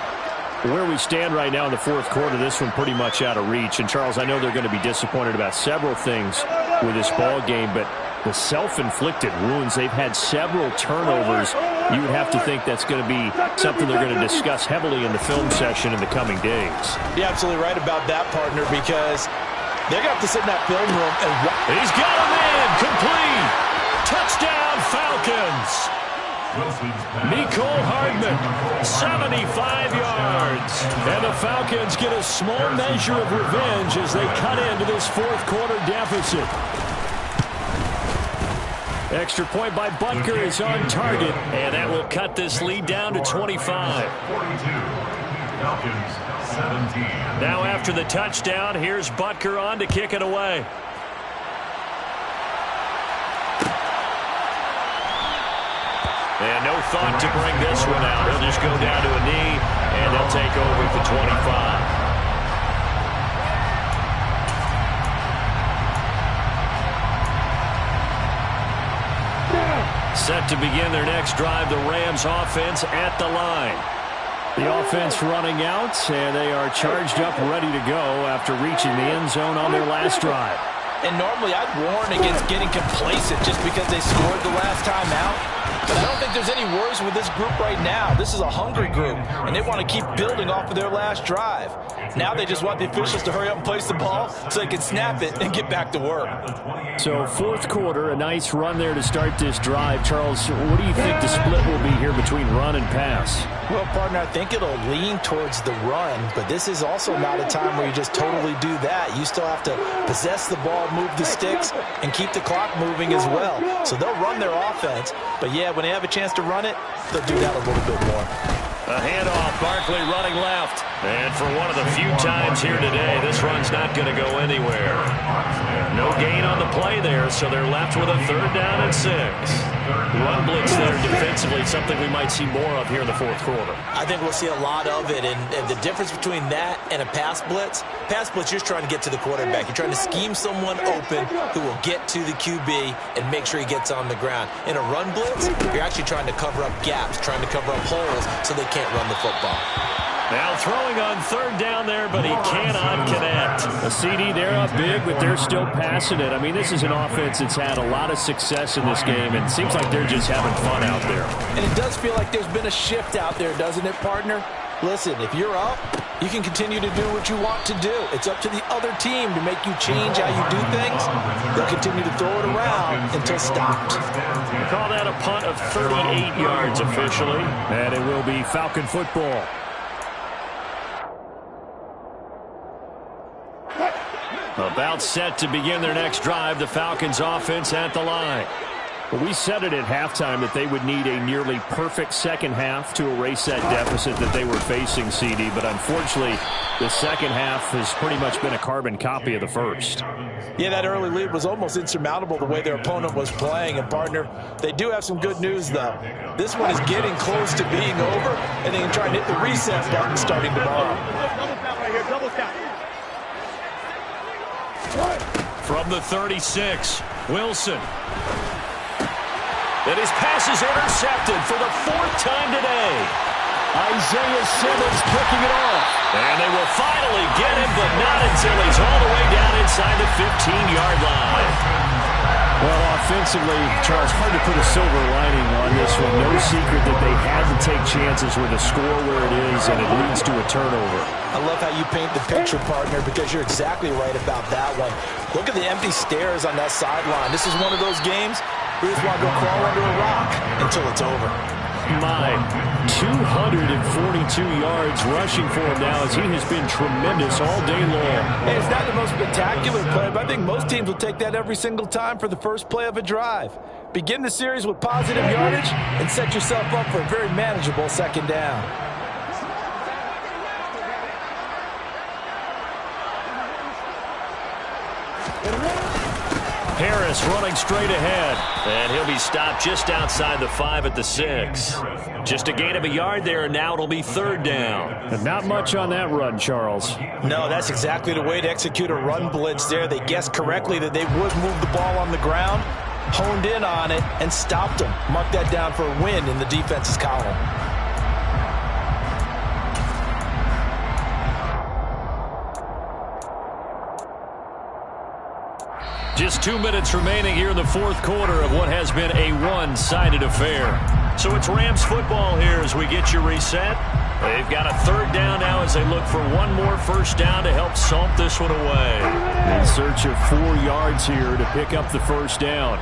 Where we stand right now in the fourth quarter, this one pretty much out of reach. And, Charles, I know they're going to be disappointed about several things with this ball game, but the self-inflicted wounds, they've had several turnovers. You would have to think that's going to be something they're going to discuss heavily in the film session in the coming days. You're absolutely right about that, partner, because they're going to have to sit in that film room and watch. He's got a man complete. Touchdown, Falcons. Nicole Hardman, 75 yards. And the Falcons get a small measure of revenge as they cut into this fourth quarter deficit. Extra point by Butker is on target, and that will cut this lead down to 25. 42. Falcons 17. Now after the touchdown, here's Butker on to kick it away. And no thought to bring this one out. He'll just go down to a knee, and they'll take over at the 25. Set to begin their next drive, the Rams offense at the line. The offense running out, and they are charged up, ready to go after reaching the end zone on their last drive. And normally I'd warn against getting complacent just because they scored the last time out. But I don't think there's any worries with this group right now. This is a hungry group, and they want to keep building off of their last drive. Now they just want the officials to hurry up and place the ball so they can snap it and get back to work. So fourth quarter, a nice run there to start this drive. Charles, what do you think the split will be here between run and pass? Well, partner, I think it'll lean towards the run, but this is also not a time where you just totally do that. You still have to possess the ball, move the sticks, and keep the clock moving as well. So they'll run their offense, but yeah, when they have a chance to run it, they'll do that a little bit more. A handoff, Barkley running left. And for one of the few times here today, this run's not going to go anywhere. No gain on the play there, so they're left with a 3rd down and 6. Run blitz there defensively, something we might see more of here in the fourth quarter. I think we'll see a lot of it, and the difference between that and a pass blitz, you're just trying to get to the quarterback. You're trying to scheme someone open who will get to the QB and make sure he gets on the ground. In a run blitz, you're actually trying to cover up gaps, trying to cover up holes so they can't run the football. Now throwing on 3rd down there, but he cannot connect. A CD, they're up big, but they're still passing it. I mean, this is an offense that's had a lot of success in this game, and it seems like they're just having fun out there. And it does feel like there's been a shift out there, doesn't it, partner? Listen, if you're up, you can continue to do what you want to do. It's up to the other team to make you change how you do things. They'll continue to throw it around until stopped. We call that a punt of 38 yards officially, and it will be Falcon football. About set to begin their next drive, the Falcons offense at the line. Well, we said it at halftime that they would need a nearly perfect second half to erase that deficit that they were facing, CD. But unfortunately, the second half has pretty much been a carbon copy of the first. Yeah, that early lead was almost insurmountable the way their opponent was playing. And, partner, they do have some good news, though. This one is getting close to being over, and they can try and hit the reset button starting tomorrow. From the 36, Wilson. And his pass is intercepted for the 4th time today. Isaiah Simmons picking it off. And they will finally get him, but not until he's all the way down inside the 15-yard line. Well, offensively, Charles, hard to put a silver lining on this one. No secret that they had to take chances with the score where it is, and it leads to a turnover. I love how you paint the picture, partner, because you're exactly right about that one. Look at the empty stares on that sideline. This is one of those games where you just want to go crawl under a rock until it's over. My 242 yards rushing for him now as he has been tremendous all day long. Hey, it's not the most spectacular play, but I think most teams will take that every single time for the first play of a drive. Begin the series with positive yardage and set yourself up for a very manageable second down. Harris running straight ahead. And he'll be stopped just outside the 5 at the 6. Just a gain of a yard there, and now it'll be 3rd down. And not much on that run, Charles. No, that's exactly the way to execute a run blitz there. They guessed correctly that they would move the ball on the ground, honed in on it, and stopped them. Mark that down for a win in the defense's column. Just 2 minutes remaining here in the 4th quarter of what has been a one-sided affair. So it's Rams football here as we get you reset. They've got a 3rd down now as they look for one more first down to help salt this one away. In search of 4 yards here to pick up the first down.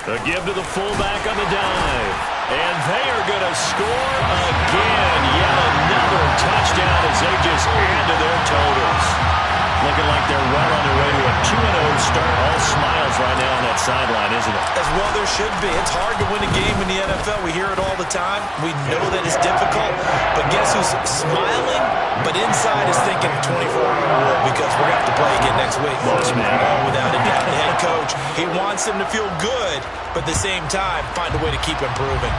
A give to the fullback on the dive. And they are going to score again. Yet another touchdown as they just add to their totals. Looking like they're well on their way to a 2-0 start. All smiles right now on that sideline, isn't it? As well there should be. It's hard to win a game in the NFL. We hear it all the time. We know that it's difficult. But guess who's smiling? But inside is thinking 24-hour rule because we're going to have to play again next week. Oh, without a doubt. The head coach, he wants them to feel good, but at the same time, find a way to keep improving.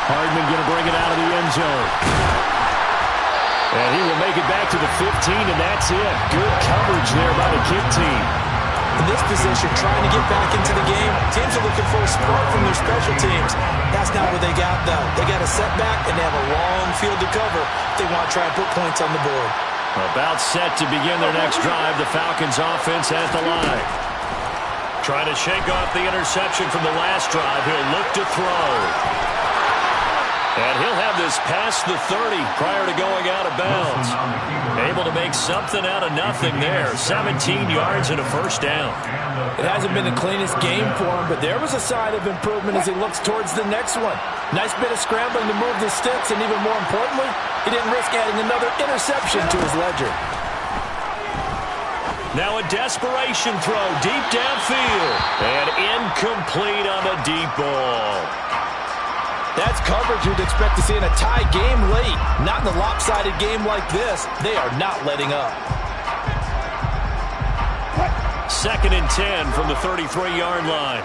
Hardman going to bring it out of the end zone. And he will make it back to the 15, and that's it. Good coverage there by the kick team. In this position, trying to get back into the game, teams are looking for a spark from their special teams. That's not what they got, though. They got a setback, and they have a long field to cover if they want to try and put points on the board. About set to begin their next drive, the Falcons offense at the line. Trying to shake off the interception from the last drive. He'll look to throw. And he'll have this past the 30 prior to going out of bounds. Able to make something out of nothing there. 17 yards and a first down. It hasn't been the cleanest game for him, but there was a sign of improvement as he looks towards the next one. Nice bit of scrambling to move the sticks, and even more importantly, he didn't risk adding another interception to his ledger. Now a desperation throw deep downfield. And incomplete on the deep ball. That's coverage you'd expect to see in a tie game late. Not in a lopsided game like this. They are not letting up. 2nd and 10 from the 33-yard line.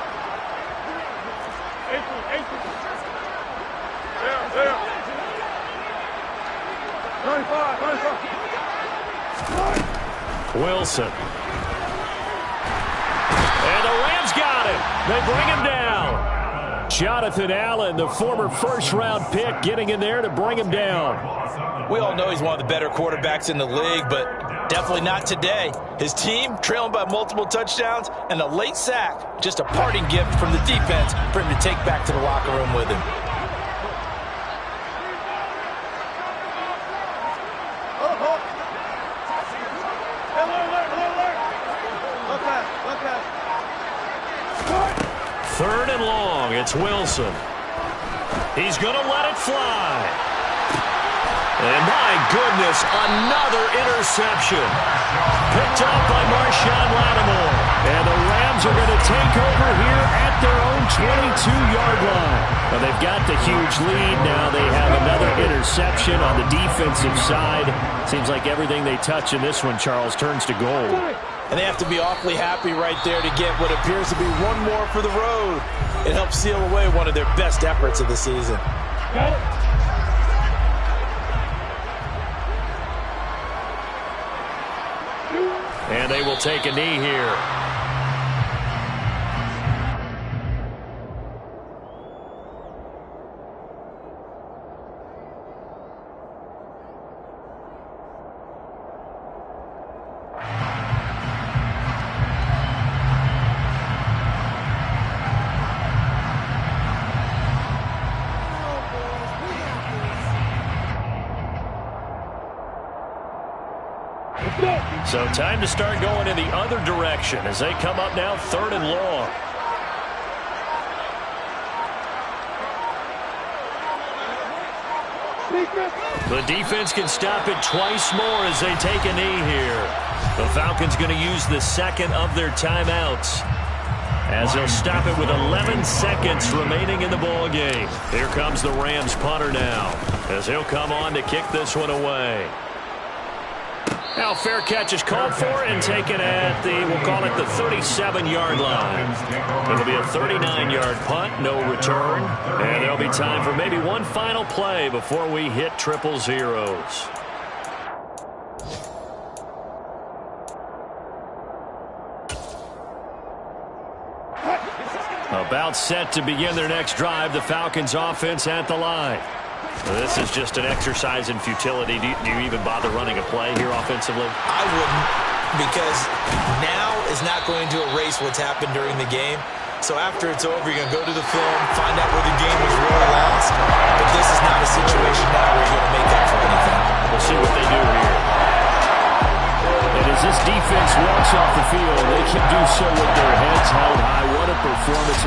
Wilson. And the Rams got him. They bring him down. Jonathan Allen, the former first-round pick, getting in there to bring him down. We all know he's one of the better quarterbacks in the league, but definitely not today. His team trailing by multiple touchdowns and a late sack. Just a parting gift from the defense for him to take back to the locker room with him. Third and long, it's Wilson. He's going to let it fly. And my goodness, another interception. Picked up by Marshawn Lattimore. And the Rams are going to take over here at their own 22-yard line. Well, they've got the huge lead now. They have another interception on the defensive side. Seems like everything they touch in this one, Charles, turns to gold. And they have to be awfully happy right there to get what appears to be one more for the road. It helps seal away one of their best efforts of the season. Got it. And they will take a knee here. So time to start going in the other direction as they come up now 3rd and long. The defense can stop it twice more as they take a knee here. The Falcons going to use the second of their timeouts as they'll stop it with 11 seconds remaining in the ball game. Here comes the Rams punter now as he'll come on to kick this one away. Now fair catch is called for and taken at the, we'll call it the 37-yard line. It'll be a 39-yard punt, no return. And there'll be time for maybe one final play before we hit triple zeros. About set to begin their next drive, the Falcons offense at the line. This is just an exercise in futility. Do you even bother running a play here offensively? I wouldn't, because now is not going to erase what's happened during the game. So after it's over, you're going to go to the film, find out where the game was really lost. But this is not a situation now where you're going to make up for anything. We'll see what they do here. And as this defense walks off the field, they can do so with their heads held high. What a performance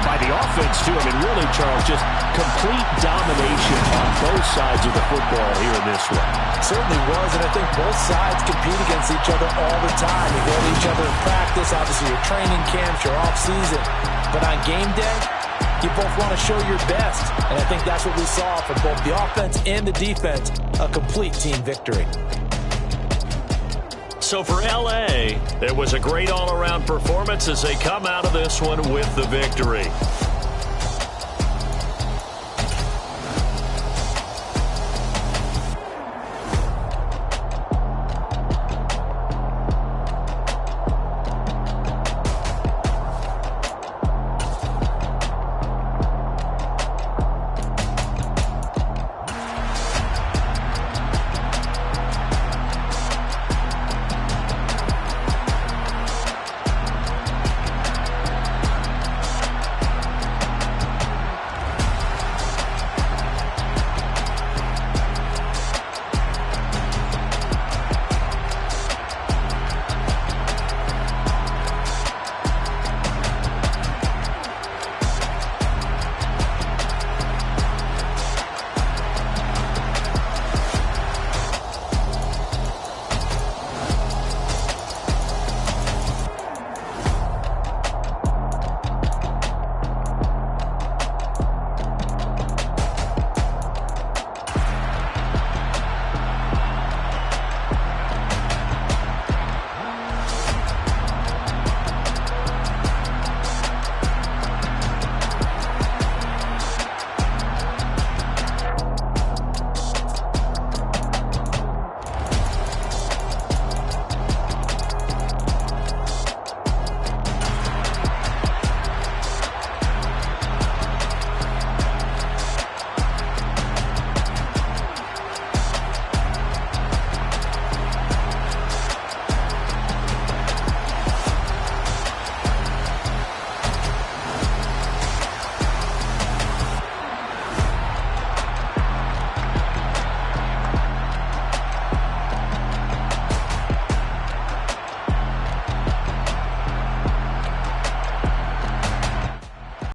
by the offense, too. I mean, really, Charles, just complete domination on both sides of the football here in this one. Certainly was, and I think both sides compete against each other all the time. You go to each other in practice, obviously your training camps, your off-season. But on game day, you both want to show your best. And I think that's what we saw from both the offense and the defense, a complete team victory. So for L.A., it was a great all-around performance as they come out of this one with the victory.